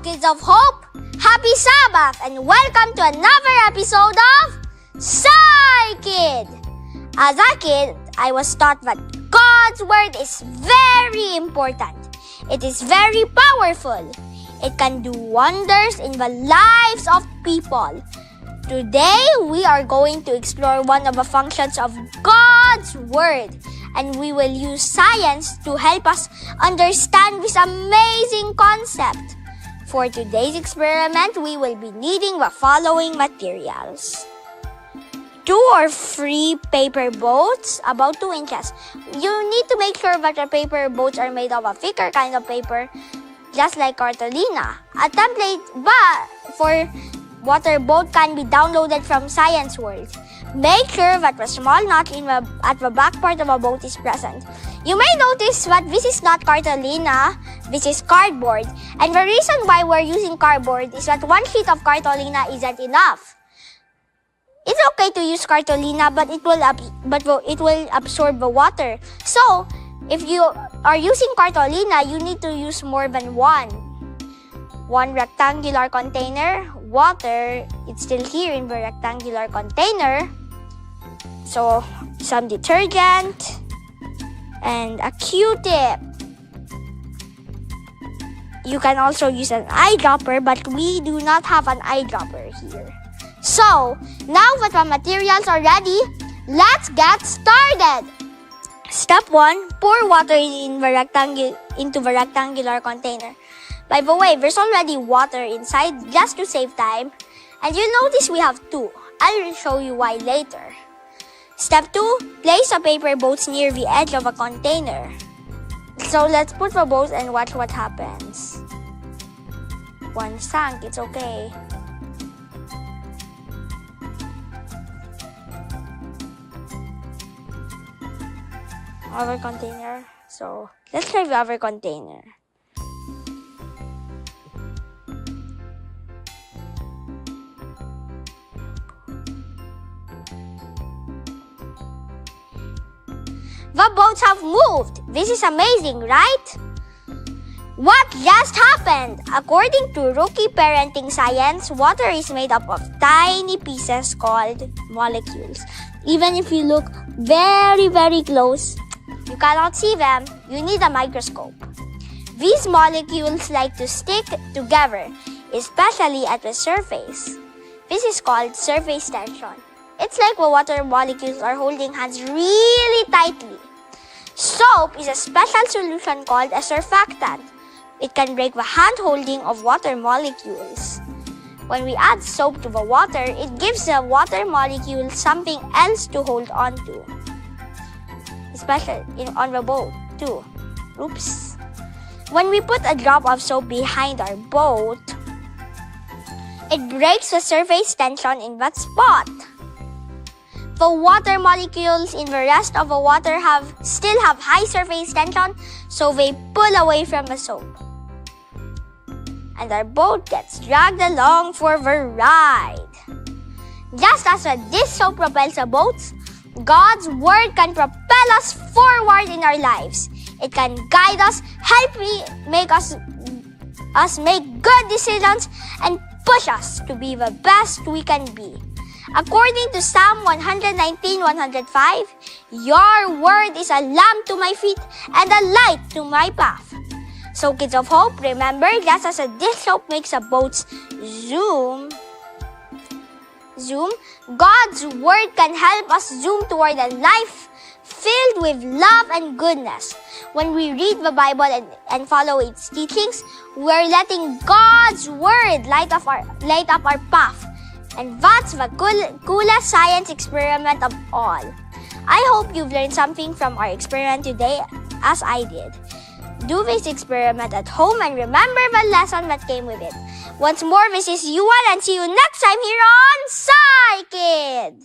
Kids of Hope! Happy Sabbath and welcome to another episode of SciKid! As a kid, I was taught that God's Word is very important. It is very powerful. It can do wonders in the lives of people. Today, we are going to explore one of the functions of God's Word, and we will use science to help us understand this amazing concept. For today's experiment, we will be needing the following materials. 2 or 3 paper boats, about 2 inches. You need to make sure that the paper boats are made of a thicker kind of paper, just like cartolina. A template for water boat can be downloaded from Science World. Make sure that the small notch at the back part of a boat is present. You may notice that this is not cartolina, this is cardboard. And the reason why we're using cardboard is that 1 sheet of cartolina isn't enough. It's okay to use cartolina, but it will absorb the water. So, if you are using cartolina, you need to use more than one. 1 rectangular container, water, it's still here in the rectangular container. So, some detergent, and a Q-tip. You can also use an eyedropper, but we do not have an eyedropper here. So, now that the materials are ready, let's get started! Step 1, pour water into the rectangular container. By the way, there's already water inside just to save time. And you'll notice we have 2. I'll show you why later. Step 2, place the paper boats near the edge of a container. So let's put the boats and watch what happens. 1 sank, it's okay. Other container. So let's try the other container. The boats have moved. This is amazing, right? What just happened? According to rookie parenting science, water is made up of tiny pieces called molecules. Even if you look very, very close, you cannot see them. You need a microscope. These molecules like to stick together, especially at the surface. This is called surface tension. It's like the water molecules are holding hands really tightly. Soap is a special solution called a surfactant. It can break the hand-holding of water molecules. When we add soap to the water, it gives the water molecule something else to hold on to. Especially on the boat, too. Oops. When we put a drop of soap behind our boat, it breaks the surface tension in that spot. The water molecules in the rest of the water still have high surface tension, so they pull away from the soap. And our boat gets dragged along for the ride. Just as this soap propels the boats, God's Word can propel us forward in our lives. It can guide us, make us make good decisions, and push us to be the best we can be. According to Psalm 119:105, your word is a lamp to my feet and a light to my path. So Kids of Hope, remember, just as this soap makes the boats zoom, God's Word can help us zoom toward a life filled with love and goodness. When we read the Bible and follow its teachings, we're letting God's Word light up our path. And that's the coolest science experiment of all. I hope you've learned something from our experiment today, as I did. Do this experiment at home and remember the lesson that came with it. Once more, this is Yuan and see you next time here on SciKid!